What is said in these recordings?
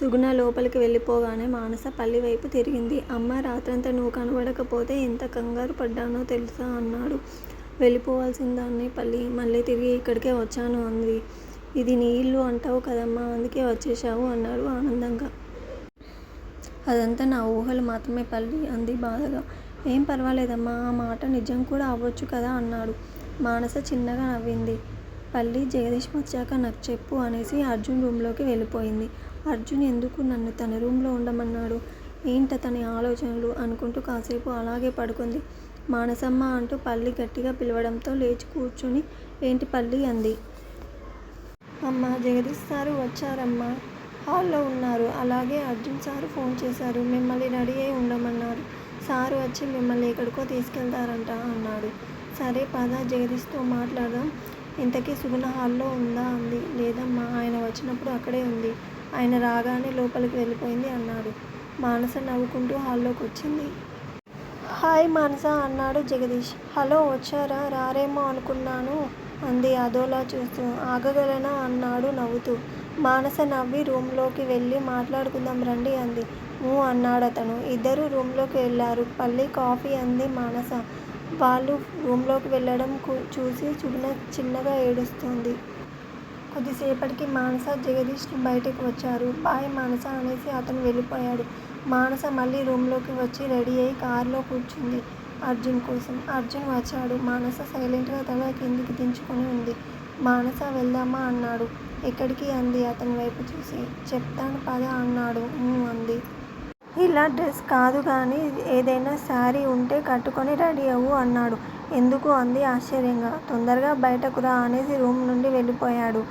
సుగుణ లోపలికి వెళ్ళిపోగానే మానస పల్లి వైపు తిరిగింది. అమ్మా, రాత్రంతా నువ్వు కనబడకపోతే ఎంత కంగారు పడ్డానో తెలుసా అన్నాడు. వెళ్ళిపోవాల్సిందాన్ని పల్లి, మళ్ళీ తిరిగి ఇక్కడికే వచ్చాను అంది. ఇది నీ ఇల్లు అంటావు కదమ్మా, అందుకే వచ్చేశావు అన్నాడు ఆనందంగా. అదంతా నా ఊహలు మాత్రమే పల్లి అంది బాధగా. ఏం పర్వాలేదమ్మా, ఆ మాట నిజం కూడా అవ్వచ్చు కదా అన్నాడు. మానస చిన్నగా నవ్వింది. పల్లి, జగదీష్ వచ్చాక నాకు చెప్పు అనేసి అర్జున్ రూంలోకి వెళ్ళిపోయింది. అర్జున్ ఎందుకు నన్ను తన రూంలో ఉండమన్నాడు, ఏంటతని ఆలోచనలు అనుకుంటూ కాసేపు అలాగే పడుకుంది. మానసమ్మ అంటూ పల్లి గట్టిగా పిలవడంతో లేచి కూర్చుని ఏంటి పల్లి అంది. అమ్మా, జగదీష్ సారు వచ్చారమ్మా, హాల్లో ఉన్నారు. అలాగే అర్జున్ సారు ఫోన్ చేశారు, మిమ్మల్ని రెడీ అయి ఉండమన్నారు. సారు వచ్చి మిమ్మల్ని ఎక్కడికో తీసుకెళ్తారంట అన్నాడు. సరే పద, జగదీష్తో మాట్లాడదాం. ఇంతకీ సుగుణ హాల్లో ఉందా అంది. లేదమ్మా, ఆయన వచ్చినప్పుడు అక్కడే ఉంది. ఆయన రాగానే లోపలికి వెళ్ళిపోయింది అన్నాడు. మానస నవ్వుకుంటూ హాల్లోకి వచ్చింది. హాయ్ మానస అన్నాడు జగదీష్. హలో, వచ్చారా, రారేమో అనుకున్నాను అంది అదోలా చూస్తూ. ఆగగలనా అన్నాడు నవ్వుతూ. మానస నవ్వి రూంలోకి వెళ్ళి మాట్లాడుకుందాం రండి అంది. ఊ అన్నాడతను. ఇద్దరూ రూంలోకి వెళ్ళారు. పల్లి, కాఫీ అంది మానస. వాళ్ళు రూంలోకి వెళ్ళడం చూసి సుగుణ చిన్నగా ఏడుస్తోంది. కొద్దిసేపటికి మానస, జగదీష్ బయటకు వచ్చారు. బాయ్ మానస అనేసి అతను వెళ్ళిపోయాడు. మానస మళ్ళీ రూంలోకి వచ్చి రెడీ అయి కారులో కూర్చుంది అర్జున్ కోసం. అర్జున్ వచ్చాడు. మానస సైలెంట్గా తల కిందికి దించుకొని ఉంది. మానస, వెళ్దామా అన్నాడు. ఎక్కడికి అంది అతని వైపు చూసి. చెప్తాను పద అన్నాడు. అంది. ఇలా డ్రెస్ కాదు గానీ ఏదైనా శారీ ఉంటే కట్టుకొని రెడీ అవ్వు అన్నాడు. ఎందుకు అంది ఆశ్చర్యంగా. తొందరగా బయటకు రా అనేసి రూమ్ నుండి వెళ్ళిపోయాడు.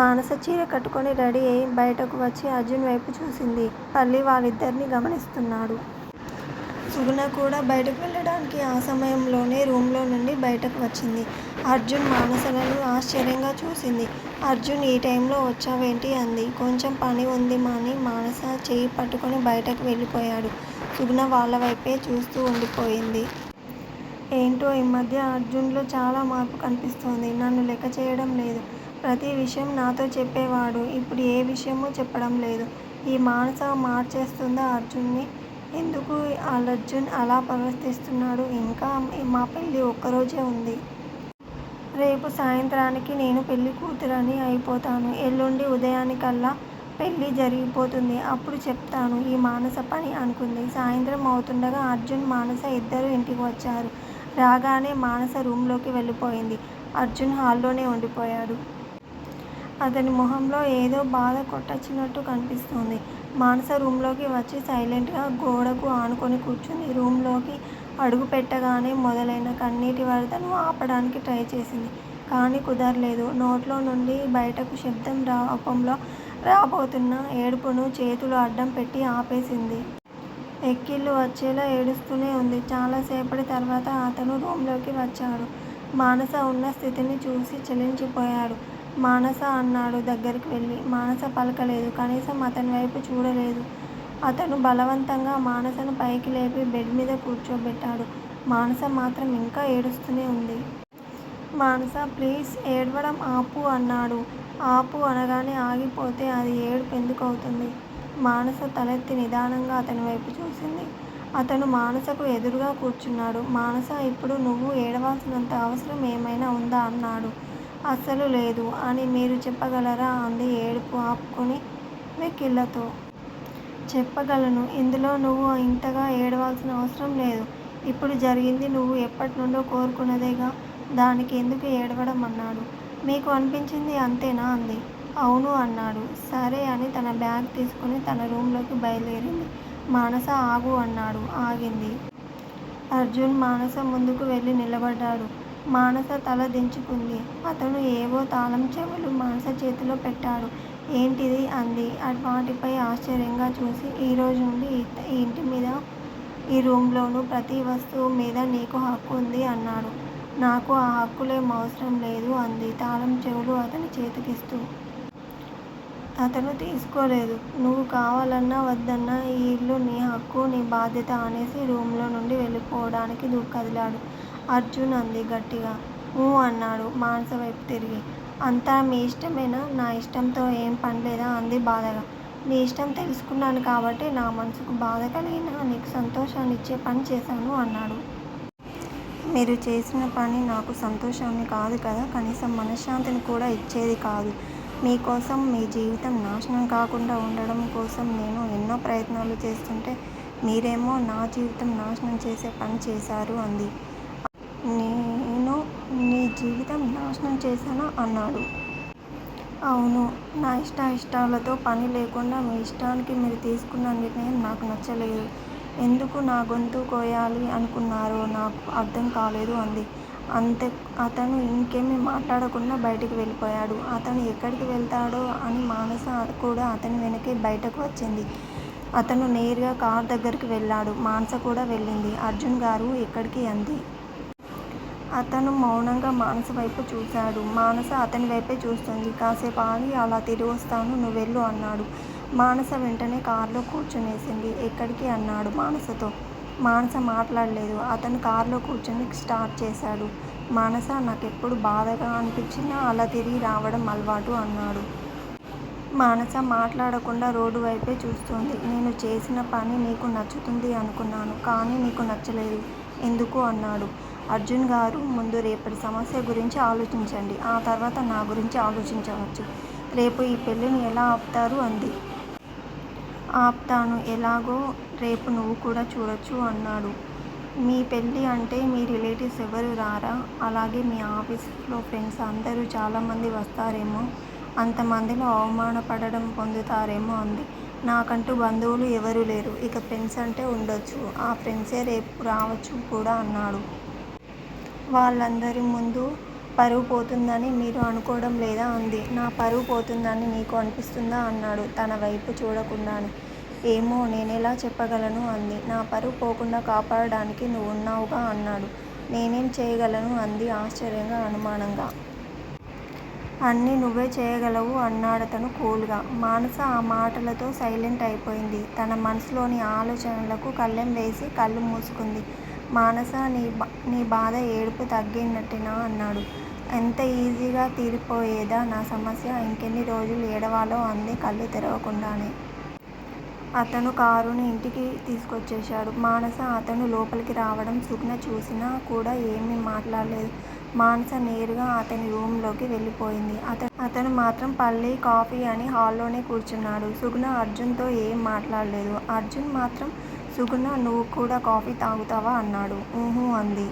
మానస చీర కట్టుకొని రెడీ అయి బయటకు వచ్చి అర్జున్ వైపు చూసింది. పల్లి వాళ్ళిద్దరినీ గమనిస్తున్నాడు. సుగుణ కూడా బయటకు వెళ్ళడానికి ఆ సమయంలోనే రూంలో నుండి బయటకు వచ్చింది. అర్జున్, మానసలను ఆశ్చర్యంగా చూసింది. అర్జున్, ఈ టైంలో వచ్చావేంటి అంది. కొంచెం పని ఉంది అని మానస చెయ్యి పట్టుకొని బయటకు వెళ్ళిపోయాడు. సుగుణ వాళ్ళ వైపే చూస్తూ ఉండిపోయింది. ఏంటో ఈ మధ్య అర్జున్లో చాలా మార్పు కనిపిస్తోంది. నన్ను లెక్క చేయడం లేదు. ప్రతి విషయం నాతో చెప్పేవాడు. ఇప్పుడు ఏ విషయమూ చెప్పడం లేదు. ఈ మానస మార్చేస్తుందా అర్జున్ని? ఎందుకు అర్జున్ అలా ప్రవర్తిస్తున్నాడు? ఇంకా మా పెళ్ళి ఒక్కరోజే ఉంది. రేపు సాయంత్రానికి నేను పెళ్ళి కూతురని అయిపోతాను. ఎల్లుండి ఉదయానికల్లా పెళ్ళి జరిగిపోతుంది. అప్పుడు చెప్తాను ఈ మానస పని అనుకుంది. సాయంత్రం అవుతుండగా అర్జున్, మానస ఇద్దరూ ఇంటికి వచ్చారు. రాగానే మానస రూంలోకి వెళ్ళిపోయింది. అర్జున్ హాల్లోనే ఉండిపోయాడు. అతని మొహంలో ఏదో బాధ కొట్టొచ్చినట్టు కనిపిస్తోంది. మానస రూంలోకి వచ్చి సైలెంట్గా గోడకు ఆనుకొని కూర్చుంది. రూంలోకి అడుగు పెట్టగానే మొదలైన కన్నీటి వరదను ఆపడానికి ట్రై చేసింది. కానీ కుదరలేదు. నోట్లో నుండి బయటకు శబ్దం రూపంలో రాబోతున్న ఏడుపును చేతులు అడ్డం పెట్టి ఆపేసింది. ఎక్కిళ్ళు వచ్చేలా ఏడుస్తూనే ఉంది. చాలాసేపటి తర్వాత అతను రూంలోకి వచ్చాడు. మానస ఉన్న స్థితిని చూసి చలించిపోయాడు. మానస అన్నాడు దగ్గరికి వెళ్ళి. మానస పలకలేదు. కనీసం అతని వైపు చూడలేదు. అతను బలవంతంగా మానసను పైకి లేపి బెడ్ మీద కూర్చోబెట్టాడు. మానస మాత్రం ఇంకా ఏడుస్తూనే ఉంది. మానస, ప్లీజ్ ఏడవడం ఆపు అన్నాడు. ఆపు అనగానే ఆగిపోతే అది ఏడుపు ఎందుకు అవుతుంది? మానస తలెత్తి నిదానంగా అతని వైపు చూసింది. అతను మానసకు ఎదురుగా కూర్చున్నాడు. మానస, ఇప్పుడు నువ్వు ఏడవాల్సినంత అవసరం ఏమైనా ఉందా అన్నాడు. అస్సలు లేదు అని మీరు చెప్పగలరా అంది ఏడుపు ఆపుకొని వెక్కిళ్ళతో. చెప్పగలను. ఇందులో నువ్వు ఇంతగా ఏడవాల్సిన అవసరం లేదు. ఇప్పుడు జరిగింది నువ్వు ఎప్పటినుండో కోరుకున్నదేగా, దానికి ఎందుకు ఏడవడం అన్నాడు. మీకు అనిపించింది అంతేనా అంది. అవును అన్నాడు. సరే అని తన బ్యాగ్ తీసుకుని తన రూంలోకి బయలుదేరింది. మానస, ఆగు అన్నాడు. ఆగింది. అర్జున్ మానస ముందుకు వెళ్ళి నిలబడ్డాడు. మానస తల దించుకుంది. అతను ఏవో తాళం చెవులు మానస చేతిలో పెట్టాడు. ఏంటిది అంది వాటిపై ఆశ్చర్యంగా చూసి. ఈరోజు నుండి ఈ ఇంటి మీద, ఈ రూంలోనూ ప్రతి వస్తువు మీద నీకు హక్కు ఉంది అన్నాడు. నాకు ఆ హక్కులేం అవసరం లేదు అంది తాళం చెవులు అతని చేతికిస్తూ. అతను తీసుకోలేదు. నువ్వు కావాలన్నా వద్దన్నా ఈ ఇల్లు నీ హక్కు, నీ బాధ్యత అనేసి రూంలో నుండి వెళ్ళిపోవడానికి కదిలాడు. అర్జున్ అంది గట్టిగా. ఊ అన్నాడు మానస వైపు తిరిగి. అంతా మీ ఇష్టమేనా? నా ఇష్టంతో ఏం పనిలేదా అంది బాధగా. నీ ఇష్టం తెలుసుకున్నాను కాబట్టి నా మనసుకు బాధ కలిగినా నీకు సంతోషాన్ని ఇచ్చే పని చేశాను అన్నాడు. మీరు చేసిన పని నాకు సంతోషాన్ని కాదు కదా, కనీసం మనశ్శాంతిని కూడా ఇచ్చేది కాదు. మీకోసం మీ జీవితం నాశనం కాకుండా ఉండడం కోసం నేను ఎన్నో ప్రయత్నాలు చేస్తుంటే మీరేమో నా జీవితం నాశనం చేసే పని చేశారు అంది. నేను నీ జీవితం నాశనం చేశానా అన్నాడు. అవును, నా ఇష్టాలతో పని లేకుండా మీ ఇష్టానికి మీరు తీసుకున్న నిర్ణయం నాకు నచ్చలేదు. ఎందుకు నా గొంతు కోయాలి అనుకున్నారో నాకు అర్థం కాలేదు అంది. అంతే, అతను ఇంకేమీ మాట్లాడకుండా బయటికి వెళ్ళిపోయాడు. అతను ఎక్కడికి వెళ్తాడో అని మానస కూడా అతని వెనకే బయటకు వచ్చింది. అతను నేరుగా కారు దగ్గరికి వెళ్ళాడు. మానస కూడా వెళ్ళింది. అర్జున్ గారు ఎక్కడికి అంది. అతను మౌనంగా మానస వైపు చూశాడు. మానస అతని వైపే చూస్తుంది. కాసేపు ఆగి అలా తిరిగొస్తాను, నువ్వెళ్ళు అన్నాడు. మానస వెంటనే కారులో కూర్చునేసింది. ఎక్కడికి అన్నాడు మానసతో. మానస మాట్లాడలేదు. అతను కారులో కూర్చొని స్టార్ట్ చేశాడు. మానస, నాకెప్పుడు బాధగా అనిపించినా అలా తిరిగి రావడం అలవాటు అన్నాడు. మానస మాట్లాడకుండా రోడ్డు వైపే చూస్తోంది. నేను చేసిన పని నీకు నచ్చుతుంది అనుకున్నాను, కానీ నీకు నచ్చలేదు. ఎందుకు అన్నాడు. అర్జున్ గారు, ముందు రేపటి సమస్య గురించి ఆలోచించండి. ఆ తర్వాత నా గురించి ఆలోచించవచ్చు. రేపు ఈ పెళ్ళిని ఎలా ఆపుతారు అంది. ఆపుతాను, ఎలాగో రేపు నువ్వు కూడా చూడొచ్చు అన్నాడు. మీ పెళ్ళి అంటే మీ రిలేటివ్స్ ఎవరు రారా? అలాగే మీ ఆఫీస్లో ఫ్రెండ్స్ అందరూ చాలామంది వస్తారేమో, అంతమందిలో అవమానపడడం పొందుతారేమో అంది. నాకంటూ బంధువులు ఎవరూ లేరు, ఇక ఫ్రెండ్స్ అంటే ఉండొచ్చు, ఆ ఫ్రెండ్సే రేపు రావచ్చు కూడా అన్నాడు. వాళ్ళందరి ముందు పరువు పోతుందని మీరు అనుకోవడం లేదా అంది. నా పరువు పోతుందని నీకు అనిపిస్తుందా అన్నాడు తన వైపు చూడకుండానే. ఏమో, నేనెలా చెప్పగలను అంది. నా పరువు పోకుండా కాపాడడానికి నువ్వున్నావుగా అన్నాడు. నేనేం చేయగలను అంది ఆశ్చర్యంగా, అనుమానంగా. అన్నీ నువ్వే చేయగలవు అన్నాడతను కూల్గా. మానస ఆ మాటలతో సైలెంట్ అయిపోయింది. తన మనసులోని ఆలోచనలకు కళ్ళెం వేసి కళ్ళు మూసుకుంది. మానస, నీ బాధ ఏడుపు తగ్గినట్టేనా అన్నాడు. ఎంత ఈజీగా తీరిపోయేదా నా సమస్య, ఇంకెన్ని రోజులు ఏడవాలో అంది కళ్ళు తెరవకుండానే. అతను కారుని ఇంటికి తీసుకొచ్చేశాడు. మానస అతను లోపలికి రావడం సుగుణ చూసినా కూడా ఏమీ మాట్లాడలేదు. మానస నేరుగా అతని రూంలోకి వెళ్ళిపోయింది. అతను మాత్రం పల్లి, కాఫీ అని హాల్లోనే కూర్చున్నాడు. సుగుణ అర్జున్తో ఏం మాట్లాడలేదు. అర్జున్ మాత్రం, సుగుణ, నువ్వు కూడా కాఫీ తాగుతావా అన్నాడు. ఊహూ అంది.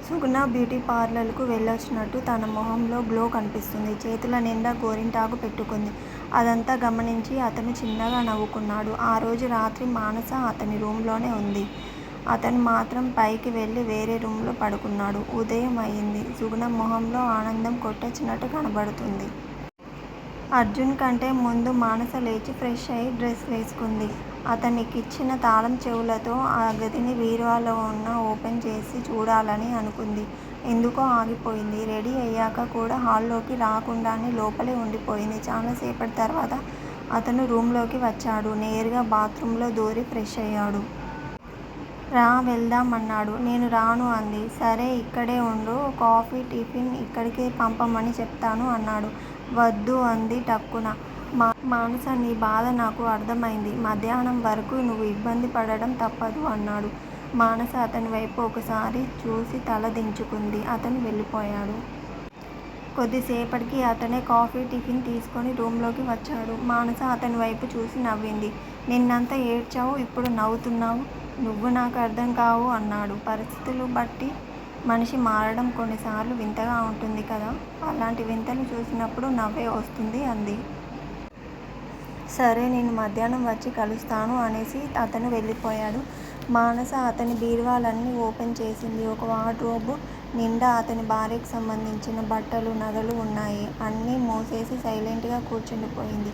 సుగుణ బ్యూటీ పార్లర్కు వెళ్ళొచ్చినట్టు తన మొహంలో గ్లో కనిపిస్తుంది. చేతుల నిండా గోరింటాకు పెట్టుకుంది. అదంతా గమనించి అతను చిన్నగా నవ్వుకున్నాడు. ఆ రోజు రాత్రి మానస అతని రూంలోనే ఉంది. అతను మాత్రం పైకి వెళ్ళి వేరే రూంలో పడుకున్నాడు. ఉదయం అయింది. సుగుణ మొహంలో ఆనందం కొట్టొచ్చినట్టు కనబడుతుంది. అర్జున్ కంటే ముందు మానస లేచి ఫ్రెష్ అయి డ్రెస్ వేసుకుంది. అతనికిచ్చిన తాళం చెవులతో ఆ గదిని బీరువాలో ఉన్న ఓపెన్ చేసి చూడాలని అనుకుంది. ఎందుకో ఆగిపోయింది. రెడీ అయ్యాక కూడా హాల్లోకి రాకుండానే లోపలే ఉండిపోయింది. చాలాసేపటి తర్వాత అతను రూంలోకి వచ్చాడు. నేరుగా బాత్రూంలో దూరి ఫ్రెష్ అయ్యాడు. రా వెళ్దాం అన్నాడు. నేను రాను అంది. సరే, ఇక్కడే ఉండు, కాఫీ, టిఫిన్ ఇక్కడికే పంపమని చెప్తాను అన్నాడు. వద్దు అంది టక్కున. మానస, నీ బాధ నాకు అర్థమైంది. మధ్యాహ్నం వరకు నువ్వు ఇబ్బంది పడడం తప్పదు అన్నాడు. మానస అతని వైపు ఒకసారి చూసి తల దించుకుంది. అతను వెళ్ళిపోయాడు. కొద్దిసేపటికి అతనే కాఫీ, టిఫిన్ తీసుకొని రూంలోకి వచ్చాడు. మానస అతని వైపు చూసి నవ్వింది. నిన్నంతా ఏడ్చావు, ఇప్పుడు నవ్వుతున్నావు. నువ్వు నాకు అర్థం కావు అన్నాడు. పరిస్థితులు బట్టి మనిషి మారడం కొన్నిసార్లు వింతగా ఉంటుంది కదా, అలాంటి వింతలు చూసినప్పుడు నవ్వే వస్తుంది అంది. సరే, నేను మధ్యాహ్నం వచ్చి కలుస్తాను అనేసి అతను వెళ్ళిపోయాడు. మానస అతని బీరువాలన్నీ ఓపెన్ చేసింది. ఒక వార్డ్రోబ్ నిండా అతని భార్యకు సంబంధించిన బట్టలు, నగలు ఉన్నాయి. అన్నీ మూసేసి సైలెంట్గా కూర్చుండిపోయింది.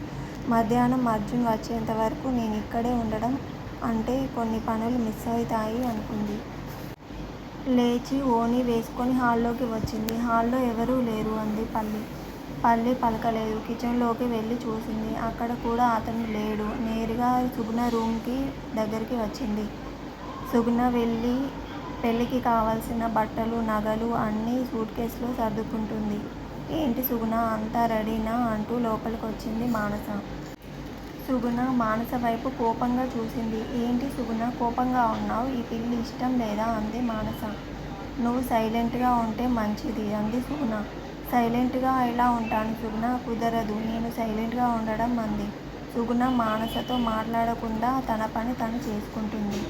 మధ్యాహ్నం అర్జున్ వచ్చేంత వరకు నేను ఇక్కడే ఉండడం అంటే కొన్ని పనులు మిస్ అవుతాయి అనుకుంది. లేచి ఓణీ వేసుకొని హాల్లోకి వచ్చింది. హాల్లో ఎవరూ లేరు అంది పల్లి పలకలేదు. కిచెన్లోకి వెళ్ళి చూసింది. అక్కడ కూడా అతను లేడు. నేరుగా సుగుణ రూంకి దగ్గరికి వచ్చింది. సుగుణ పెళ్ళికి కావాల్సిన బట్టలు, నగలు అన్నీ సూట్ కేసులో సర్దుకుంటుంది. ఏంటి సుగుణ, అంతా రెడీనా అంటూ లోపలికొచ్చింది మానస. సుగుణ మానస వైపు కోపంగా చూసింది. ఏంటి సుగుణ కోపంగా ఉన్నావు? ఈ పిల్లి ఇష్టం లేదా? అంది మానస. నువ్వు సైలెంట్గా ఉంటే మంచిది అంది సుగుణ. సైలెంట్గా ఎలా ఉంటాను సుగుణ? కుదరదు నేను సైలెంట్గా ఉండడం అంది. సుగుణ మానసతో మాట్లాడకుండా తన పని తను చేసుకుంటుంది.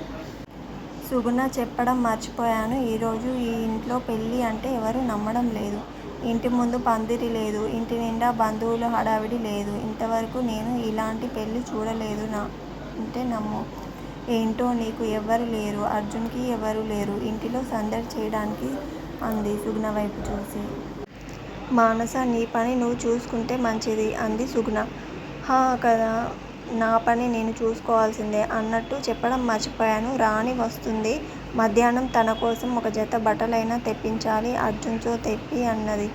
సుగుణ చెప్పడం మర్చిపోయాను. ఈరోజు ఈ ఇంట్లో పెళ్ళి అంటే ఎవరూ నమ్మడం లేదు. ఇంటి ముందు పందిరి లేదు. ఇంటి నిండా బంధువుల హడావిడి లేదు. ఇంతవరకు నేను ఇలాంటి పెళ్ళి చూడలేదు. అంటే నమ్ము. ఏంటో నీకు ఎవ్వరు లేరు. అర్జున్కి ఎవరూ లేరు ఇంటిలో సందడి చేయడానికి అంది సుగుణ వైపు చూసి. మానస నీ పని నువ్వు చూసుకుంటే మంచిది అంది సుగుణ. హా కదా నా పని నేను చూసుకోవాల్సిందే. అన్నట్టు చెప్పడం మర్చిపోయాను. రాణి వస్తుంది. మధ్యాహ్నం తన కోసం ఒక జత బట్టలైనా తెప్పించాలి. అర్జున్తో తెప్పి అన్నది.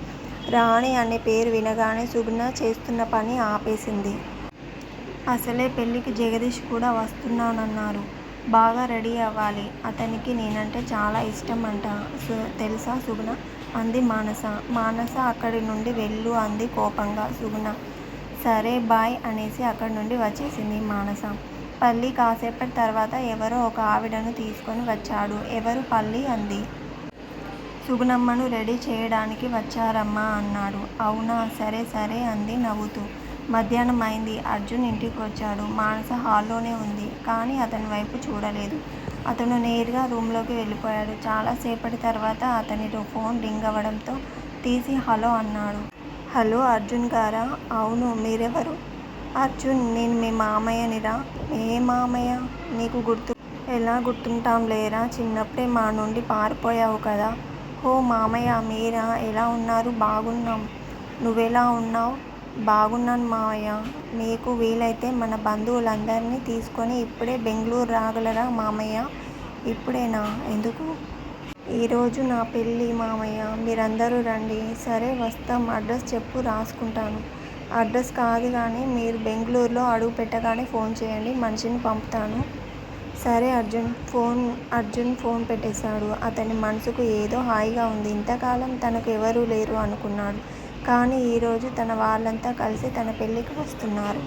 రాణి అనే పేరు వినగానే సుగుణ చేస్తున్న పని ఆపేసింది. అసలే పెళ్ళికి జగదీష్ కూడా వస్తున్నానన్నారు. బాగా రెడీ అవ్వాలి. అతనికి నేనంటే చాలా ఇష్టం అంట తెలుసా సుగుణ అంది మానస. మానస అక్కడి నుండి వెళ్ళు అంది కోపంగా సుగుణ. సరే బాయ్ అనేసి అక్కడి నుండి వచ్చేసింది మానస. పల్లి కాసేపటి తర్వాత ఎవరో ఒక ఆవిడను తీసుకొని వచ్చాడు. ఎవరు పల్లి అంది. సుగుణమ్మను రెడీ చేయడానికి వచ్చారమ్మా అన్నాడు. అవునా సరే సరే అంది నవ్వుతూ. మధ్యాహ్నం అయింది. అర్జున్ ఇంటికి వచ్చాడు. మానస హాల్లోనే ఉంది. కానీ అతని వైపు చూడలేదు. అతను నేరుగా రూంలోకి వెళ్ళిపోయాడు. చాలాసేపటి తర్వాత అతని ఫోన్ రింగ్ అవ్వడంతో తీసి హలో అన్నాడు. హలో అర్జున్ గారా? అవును మీరెవరు? అర్జున్ నేను మీ మామయ్యనిరా. ఏ మామయ్య? నీకు గుర్తు ఎలా గుర్తుంటాం లేరా? చిన్నప్పుడే మా నుండి పారిపోయావు కదా. హో మామయ్య మీరా? ఎలా ఉన్నారు? బాగున్నాం. నువ్వెలా ఉన్నావు? బాగున్నాను మామయ్య. మీకు వీలైతే మన బంధువులందరినీ తీసుకొని ఇప్పుడే బెంగళూరు రాగలరా మామయ్య? ఇప్పుడేనా? ఎందుకు? ఈరోజు నా పెళ్ళి మామయ్య. మీరందరూ రండి. సరే వస్తాం. అడ్రస్ చెప్పు రాసుకుంటాను. అడ్రస్ కాదు కానీ మీరు బెంగళూరులో అడుగు పెట్టగానే ఫోన్ చేయండి. మనిషిని పంపుతాను. సరే అర్జున్ ఫోన్ పెట్టేశాడు. అతని మనసుకు ఏదో హాయిగా ఉంది. ఇంతకాలం తనకు ఎవరూ లేరు అనుకున్నాడు. కానీ ఈరోజు తన వాళ్ళంతా కలిసి తన పెళ్ళికి వస్తున్నారు.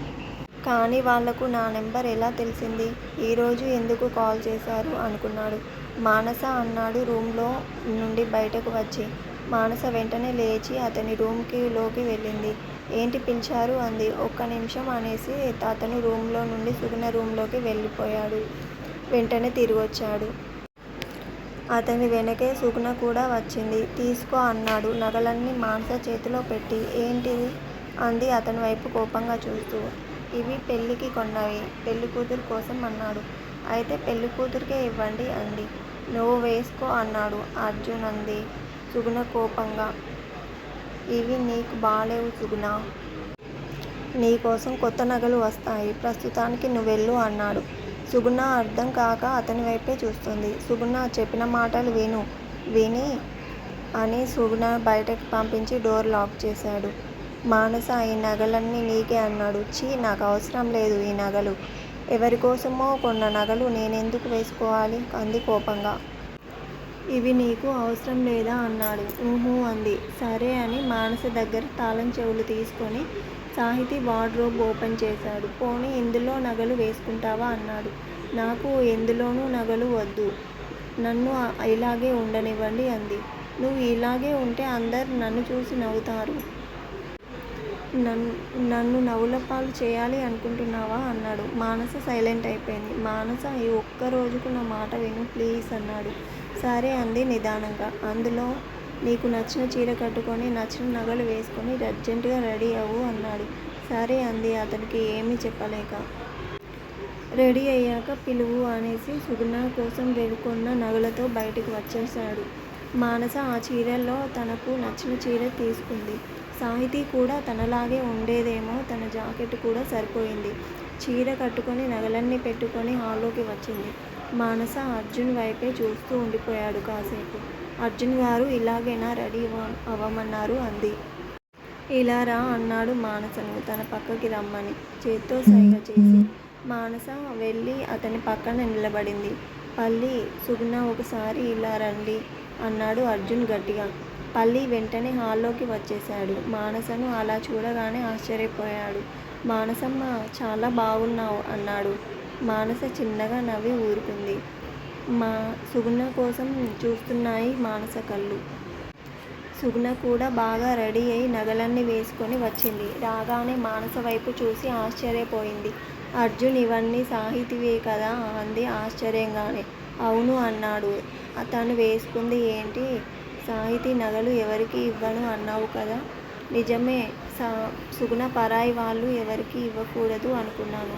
కానీ వాళ్లకు నా నెంబర్ ఎలా తెలిసింది? ఈరోజు ఎందుకు కాల్ చేశారు అనుకున్నాడు. మానస అన్నాడు రూంలో నుండి బయటకు వచ్చి. మానస వెంటనే లేచి అతని రూంలోకి వెళ్ళింది. ఏంటి పిలిచారు? అంది. ఒక్క నిమిషం అనేసి అతను రూంలో నుండి సుగుణ రూంలోకి వెళ్ళిపోయాడు. వెంటనే తిరిగొచ్చాడు. అతని వెనకే సుగుణ కూడా వచ్చింది. తీసుకో అన్నాడు నగలన్నీ మానస చేతిలో పెట్టి. ఏంటిది? అంది అతని వైపు కోపంగా చూస్తూ. ఇవి పెళ్ళికి కొన్నవి. పెళ్ళికూతురు కోసం అన్నాడు. అయితే పెళ్ళికూతురికే ఇవ్వండి అంది. నువ్వు వేసుకో అన్నాడు అర్జున్ అంది సుగుణ కోపంగా. ఇవి నీకు బాలేవు సుగుణ. నీకోసం కొత్త నగలు వస్తాయి. ప్రస్తుతానికి నువ్వెళ్ళు అన్నాడు. సుగుణ అర్థం కాక అతని వైపే చూస్తుంది. సుగుణ చెప్పిన మాటలు విని అని సుగుణ బయటకు పంపించి డోర్ లాక్ చేశాడు. మానస ఈ నగలన్నీ నీకే అన్నాడు. ఛీ నాకు అవసరం లేదు ఈ నగలు. ఎవరికోసమో కొన్న నగలు నేనెందుకు వేసుకోవాలి? అంది కోపంగా. ఇవి నీకు అవసరం లేదా? అన్నాడు. ఊహూ అంది. సరే అని మానస దగ్గర తాళం చెవులు తీసుకొని సాహితీ వార్డ్రోబ్ ఓపెన్ చేశాడు. పోనీ ఇందులో నగలు వేసుకుంటావా అన్నాడు. నాకు ఎందులోనూ నగలు వద్దు. నన్ను ఇలాగే ఉండనివ్వండి అంది. నువ్వు ఇలాగే ఉంటే అందరు నన్ను చూసి నవ్వుతారు. నన్ను నవ్వులపాలు చేయాలి అనుకుంటున్నావా అన్నాడు. మానస సైలెంట్ అయిపోయింది. మానస ఈ ఒక్క రోజుకు నా మాట విను ప్లీజ్ అన్నాడు. సరే అంది నిదానంగా. అందులో నీకు నచ్చిన చీర కట్టుకొని నచ్చిన నగలు వేసుకొని అర్జెంటుగా రెడీ అవ్వు అన్నాడు. సరే అంది అతనికి ఏమీ చెప్పలేక. రెడీ అయ్యాక పిలువు అనేసి సుగుణ కోసం వెనుకొన్న నగలతో బయటికి వచ్చేశాడు. మానస ఆ చీరల్లో తనకు నచ్చిన చీర తీసుకుంది. సాహితీ కూడా తనలాగే ఉండేదేమో. తన జాకెట్ కూడా సరిపోయింది. చీర కట్టుకొని నగలన్నీ పెట్టుకొని హాల్లోకి వచ్చింది. మానస అర్జున్ వైపే చూస్తూ ఉండిపోయాడు కాసేపు. అర్జున్ గారు ఇలాగేనా రెడీ అవ్వమన్నారు అంది. ఇలా రా అన్నాడు మానసను తన పక్కకి రమ్మని చేత్తో సైగ చేసి. మానస వెళ్ళి అతని పక్కన నిలబడింది. పల్లి సుగుణ ఒకసారి ఇలా రండి అన్నాడు అర్జున్ గట్టిగా. పల్లి వెంటనే హాల్లోకి వచ్చేశాడు. మానసను అలా చూడగానే ఆశ్చర్యపోయాడు. మానసమ్మ చాలా బాగున్నావు అన్నాడు. మానస చిన్నగా నవ్వి ఊరుకుంది. మా సుగుణ కోసం చూస్తున్నాయి మానస కళ్ళు. సుగుణ కూడా బాగా రెడీ అయి నగలన్నీ వేసుకొని వచ్చింది. రాగానే మానస వైపు చూసి ఆశ్చర్యపోయింది. అర్జున్, ఇవన్నీ సాహితివే కదా అంది ఆశ్చర్యంగానే. అవును అన్నాడు. తను వేసుకుంది ఏంటి? సాహితీ నగలు ఎవరికి ఇవ్వను అన్నావు కదా. నిజమే. సుగుణ పరాయి వాళ్ళు ఎవరికి ఇవ్వకూడదు అనుకున్నాను.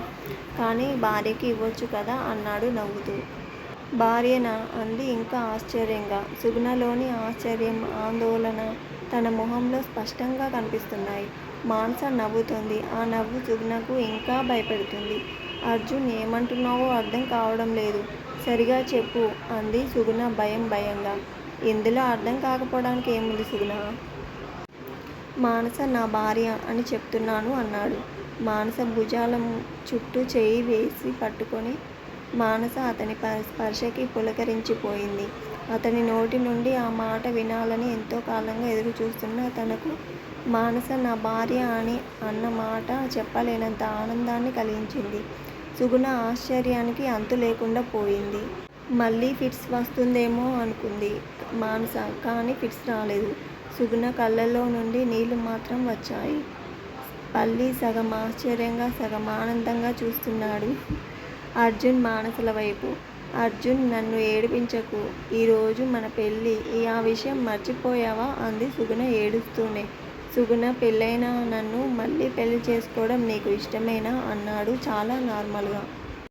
కానీ భార్యకి ఇవ్వొచ్చు కదా అన్నాడు నవ్వుతూ. భార్యనా అంది ఇంకా ఆశ్చర్యంగా. సుగుణలోని ఆశ్చర్యం, ఆందోళన తన మొహంలో స్పష్టంగా కనిపిస్తున్నాయి. మానస నవ్వుతోంది. ఆ నవ్వు సుగుణకు ఇంకా భయపెడుతుంది. అర్జున్, ఏమంటున్నావో అర్థం కావడం లేదు. సరిగా చెప్పు అంది సుగుణ భయంగా. ఇందులో అర్థం కాకపోవడానికి ఏముంది సుగుణ? మానస నా భార్య అని చెప్తున్నాను అన్నాడు. మానస భుజాల చుట్టూ చెయ్యి వేసి పట్టుకొని మానస అతని స్పర్శకి పులకరించిపోయింది. అతని నోటి నుండి ఆ మాట వినాలని ఎంతో కాలంగా ఎదురు చూస్తున్న తనకు మానస నా భార్య అని అన్న మాట చెప్పలేనంత ఆనందాన్ని కలిగించింది. సుగుణ ఆశ్చర్యానికి అంతు లేకుండా పోయింది. మళ్ళీ ఫిట్స్ వస్తుందేమో అనుకుంది మానస. కానీ ఫిట్స్ రాలేదు. సుగుణ కళ్ళల్లో నుండి నీళ్లు మాత్రం వచ్చాయి. పల్లి సగం ఆశ్చర్యంగా సగం ఆనందంగా చూస్తున్నాడు అర్జున్ మానసల వైపు. అర్జున్, నన్ను ఏడిపించకు. ఈరోజు మన పెళ్ళి. ఆ విషయం మర్చిపోయావా అంది సుగుణ ఏడుస్తూనే. సుగుణ, పెళ్ళైనా నన్ను మళ్ళీ పెళ్లి చేసుకోవడం నీకు ఇష్టమేనా అన్నాడు చాలా నార్మల్గా.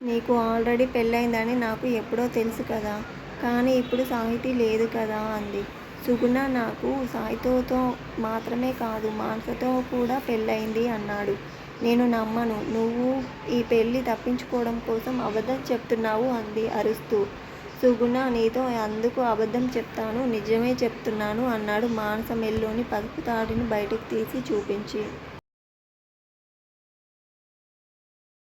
నీకు ఆల్రెడీ పెళ్ళైందని నాకు ఎప్పుడో తెలుసు కదా. కానీ ఇప్పుడు సాహితీ లేదు కదా అంది. సుగుణ, నాకు సాహితీతో మాత్రమే కాదు మానసతో కూడా పెళ్ళయింది అన్నాడు. నేను నమ్మను. నువ్వు ఈ పెళ్ళి తప్పించుకోవడం కోసం అబద్ధం చెప్తున్నావు అంది అరుస్తూ. సుగుణ, నీతో అందుకు అబద్ధం చెప్తాను, నిజమే చెప్తున్నాను అన్నాడు మానస మెల్లోని పసుపు తాడుని బయటకు తీసి చూపించి.